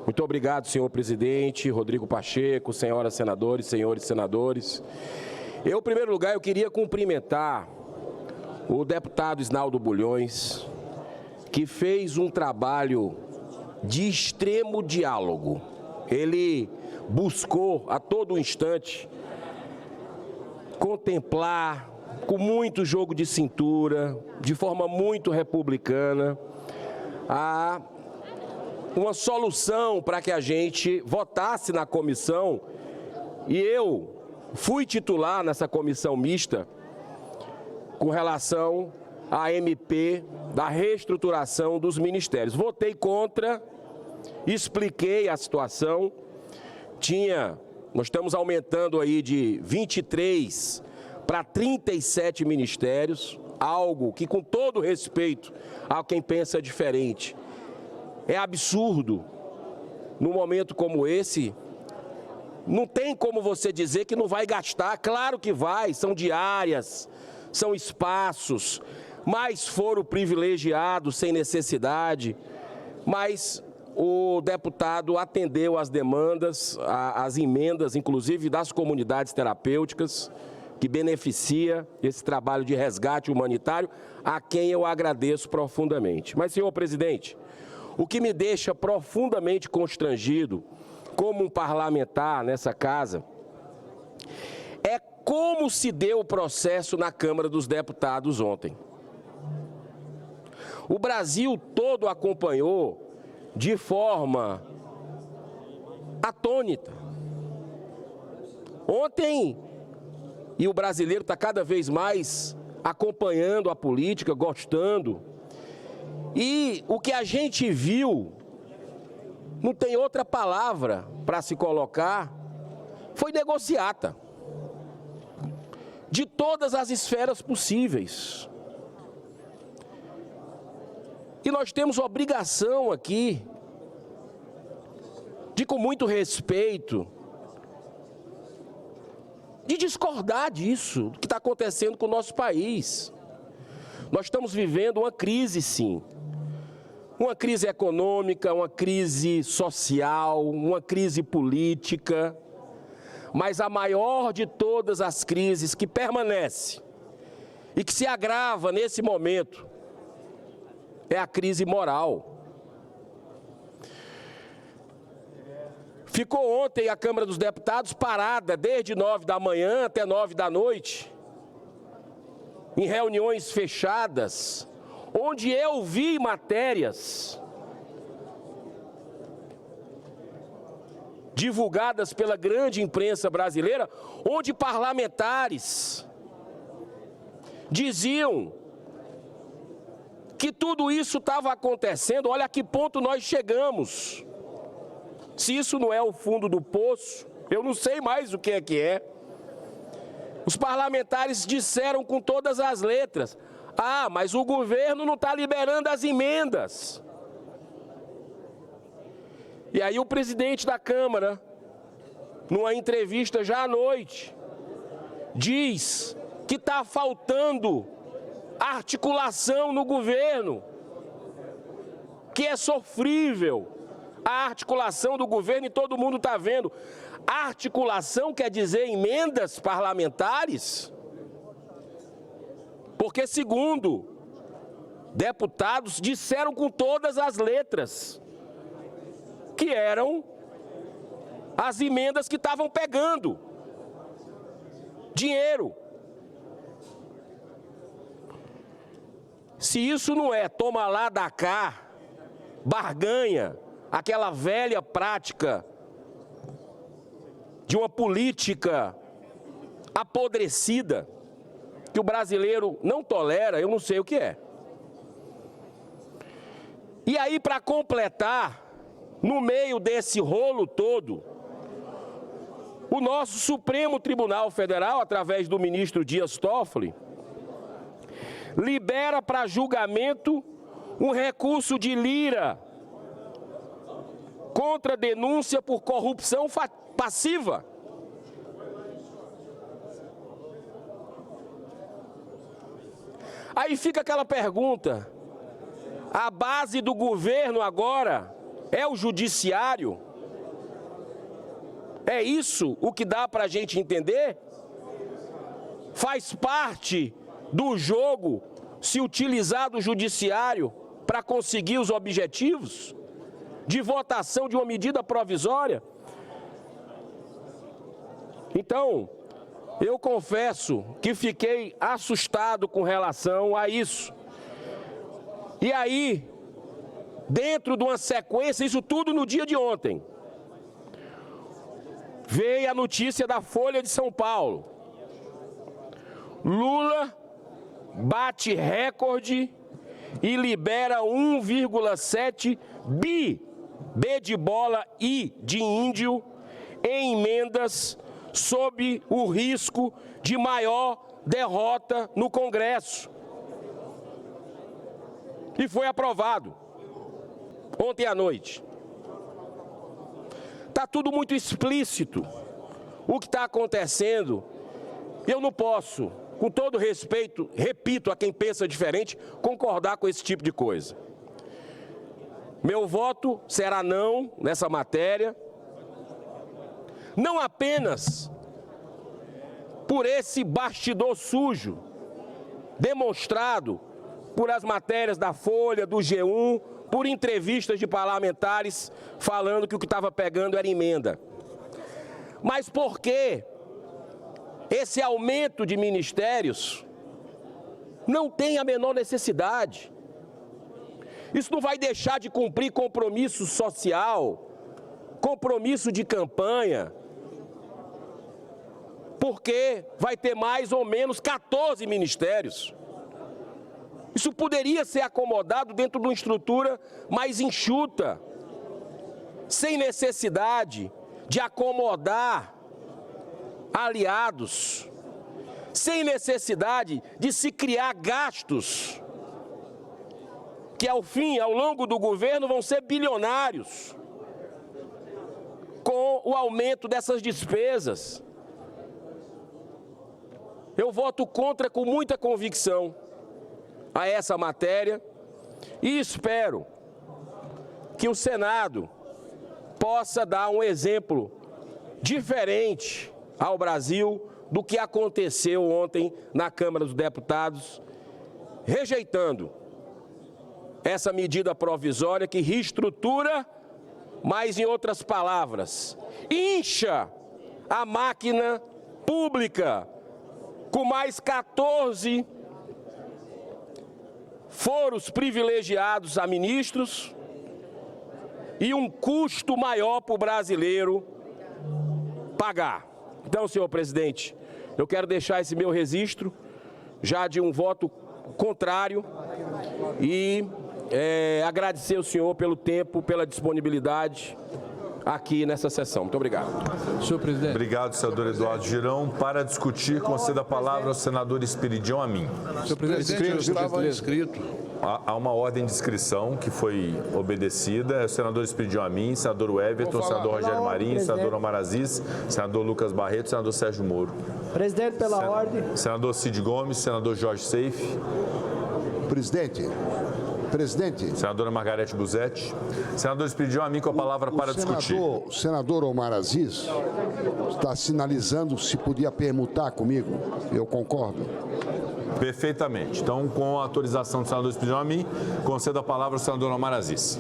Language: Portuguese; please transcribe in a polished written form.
Muito obrigado, senhor presidente, Rodrigo Pacheco, senhoras senadoras, senhores senadores. Em primeiro lugar, eu queria cumprimentar o deputado Isnaldo Bulhões, que fez um trabalho de extremo diálogo. Ele buscou a todo instante contemplar, com muito jogo de cintura, de forma muito republicana, uma solução para que a gente votasse na comissão, e eu fui titular nessa comissão mista com relação à MP da reestruturação dos ministérios. Votei contra, expliquei a situação, nós estamos aumentando aí de 23 para 37 ministérios, algo que, com todo respeito a quem pensa diferente, é absurdo. Num momento como esse, não tem como você dizer que não vai gastar. Claro que vai, são diárias, são espaços, mais foro privilegiado sem necessidade, mas o deputado atendeu às demandas, às emendas, inclusive das comunidades terapêuticas, que beneficia esse trabalho de resgate humanitário, a quem eu agradeço profundamente. Mas, senhor presidente, o que me deixa profundamente constrangido, como um parlamentar nessa casa, é como se deu o processo na Câmara dos Deputados ontem. O Brasil todo acompanhou de forma atônita. Ontem, e o brasileiro está cada vez mais acompanhando a política, gostando, e o que a gente viu, não tem outra palavra para se colocar, foi negociata. De todas as esferas possíveis. E nós temos obrigação aqui, de com muito respeito, de discordar disso, do que está acontecendo com o nosso país. Nós estamos vivendo uma crise, sim. Uma crise econômica, uma crise social, uma crise política, mas a maior de todas as crises que permanece e que se agrava nesse momento é a crise moral. Ficou ontem a Câmara dos Deputados parada desde 9 da manhã até 9 da noite, em reuniões fechadas, onde eu vi matérias divulgadas pela grande imprensa brasileira, onde parlamentares diziam que tudo isso estava acontecendo. Olha a que ponto nós chegamos. Se isso não é o fundo do poço, eu não sei mais o que é que é. Os parlamentares disseram com todas as letras: ah, mas o governo não está liberando as emendas. E aí o presidente da Câmara, numa entrevista já à noite, diz que está faltando articulação no governo, que é sofrível a articulação do governo, e todo mundo está vendo. Articulação quer dizer emendas parlamentares? Porque, segundo deputados, disseram com todas as letras que eram as emendas que estavam pegando dinheiro. Se isso não é toma lá, dá cá, barganha, aquela velha prática de uma política apodrecida, que o brasileiro não tolera, eu não sei o que é. E aí, para completar, no meio desse rolo todo, o nosso Supremo Tribunal Federal, através do ministro Dias Toffoli, libera para julgamento um recurso de Lira contra denúncia por corrupção passiva. Aí fica aquela pergunta: a base do governo agora É o judiciário? É isso o que dá para a gente entender? Faz parte do jogo se utilizar do judiciário para conseguir os objetivos de votação de uma medida provisória? Então, eu confesso que fiquei assustado com relação a isso. E aí, dentro de uma sequência, isso tudo no dia de ontem, veio a notícia da Folha de São Paulo. Lula bate recorde e libera 1,7 B de bola I de índio em emendas sob o risco de maior derrota no Congresso. E foi aprovado ontem à noite. Está tudo muito explícito o que está acontecendo. Eu não posso, com todo respeito, repito a quem pensa diferente, concordar com esse tipo de coisa. Meu voto será não nessa matéria, não apenas por esse bastidor sujo demonstrado por as matérias da Folha, do G1, por entrevistas de parlamentares falando que o que estava pegando era emenda. Mas por que esse aumento de ministérios não tem a menor necessidade? Isso não vai deixar de cumprir compromisso social, compromisso de campanha, porque vai ter mais ou menos 14 ministérios. Isso poderia ser acomodado dentro de uma estrutura mais enxuta, sem necessidade de acomodar aliados, sem necessidade de se criar gastos, que ao fim, ao longo do governo, vão ser bilionários, com o aumento dessas despesas. Eu voto contra com muita convicção a essa matéria e espero que o Senado possa dar um exemplo diferente ao Brasil do que aconteceu ontem na Câmara dos Deputados, rejeitando essa medida provisória que reestrutura, mas, em outras palavras, incha a máquina pública com mais 14 foros privilegiados a ministros e um custo maior para o brasileiro pagar. Então, senhor presidente, eu quero deixar esse meu registro já de um voto contrário e agradecer ao senhor pelo tempo, pela disponibilidade aqui nessa sessão. Muito obrigado. Senhor presidente. Obrigado, senador Eduardo Girão. Para discutir, conceda a palavra ao senador Esperidião Amin. Senhor presidente, eu estava inscrito. Há uma ordem de inscrição que foi obedecida. É o senador Esperidião Amin, senador Everton, senador Rogério Marinho, senador Omar Aziz, senador Lucas Barreto, senador Sérgio Moro. Presidente, pela ordem. Senador Cid Gomes, senador Jorge Seife. Presidente. Senadora Margarete Busetti. Senador Esperidião Amin com a palavra para discutir. O senador Omar Aziz está sinalizando se podia permutar comigo. Eu concordo. Perfeitamente. Então, com a autorização do senador Esperidião Amin, conceda a palavra ao senador Omar Aziz.